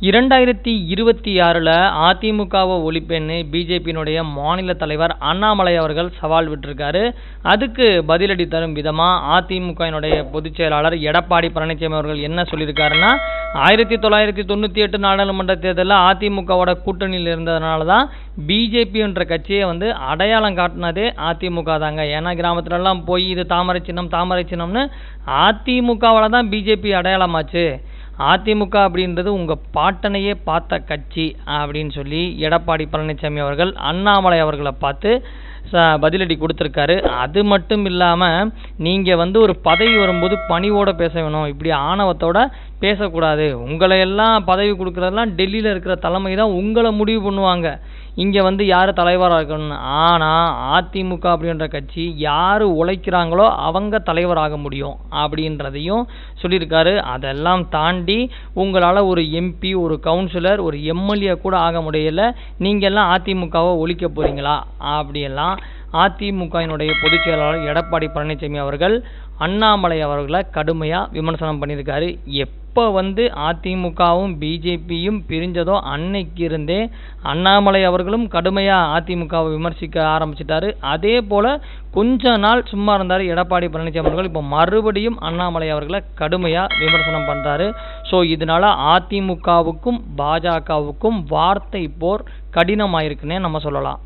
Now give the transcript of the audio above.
2026ல் அதிமுகவை ஒழிப்பேன்னு பிஜேபியினுடைய மாநில தலைவர் அண்ணாமலை அவர்கள் சவால் விட்டிருக்காரு. அதுக்கு பதிலடி தரும் விதமாக அதிமுகவினுடைய பொதுச் செயலாளர் எடப்பாடி பழனிசாமி அவர்கள் என்ன சொல்லியிருக்காருன்னா, 1998 நாடாளுமன்ற தேர்தலில் அதிமுகவோட கூட்டணியில் இருந்ததுனால தான் பிஜேபி என்ற கட்சியை அடையாளம் காட்டினதே அதிமுக தாங்க. ஏன்னா கிராமத்துலலாம் போய் இது தாமரை சின்னம்னு அதிமுகவால் தான் பிஜேபி அடையாளமாச்சு. அதிமுக அப்படின்றது உங்கள் பாட்டனையே பார்த்த கட்சி அப்படின்னு சொல்லி எடப்பாடி பழனிசாமி அவர்கள் அண்ணாமலை அவர்களை பார்த்து பதிலடி கொடுத்துருக்காரு. அது மட்டும் இல்லாமல் நீங்கள் ஒரு பதவி வரும்போது பணிவோடு பேச வேணும், இப்படி ஆணவத்தோட பேசக்கூடாது. உங்களை எல்லாம் பதவி கொடுக்குறதெல்லாம் டெல்லியில் இருக்கிற தலைமை தான் உங்களை முடிவு பண்ணுவாங்க, இங்கே யார் தலைவராக இருக்கணும்னு. ஆனால் அதிமுக அப்படின்ற கட்சி யார் உழைக்கிறாங்களோ அவங்க தலைவராக முடியும் அப்படின்றதையும் சொல்லியிருக்காரு. அதெல்லாம் தாண்டி உங்களால் ஒரு எம்பி, ஒரு கவுன்சிலர், ஒரு எம்எல்ஏ கூட ஆக முடியல, நீங்கள் எல்லாம் அதிமுகவை ஒழிக்க போகிறீங்களா அப்படியெல்லாம் அதிமுகவினுடைய பொதுச் செயலாளர் எடப்பாடி பழனிசாமி அவர்கள் அண்ணாமலை அவர்களை கடுமையாக விமர்சனம் பண்ணியிருக்காரு. எப்போ அதிமுகவும் பிஜேபியும் பிரிஞ்சதோ அன்னைக்கு இருந்தே அண்ணாமலை அவர்களும் கடுமையாக அதிமுகவை விமர்சிக்க ஆரம்பிச்சிட்டாரு. அதே போல் கொஞ்ச நாள் சும்மா இருந்தார் எடப்பாடி பழனிசாமி அவர்கள். இப்போ மறுபடியும் அண்ணாமலை அவர்களை கடுமையாக விமர்சனம் பண்ணுறாரு. ஸோ இதனால் அதிமுகவுக்கும் பாஜகவுக்கும் வார்த்தை போர் கடினமாயிருக்குன்னே நம்ம சொல்லலாம்.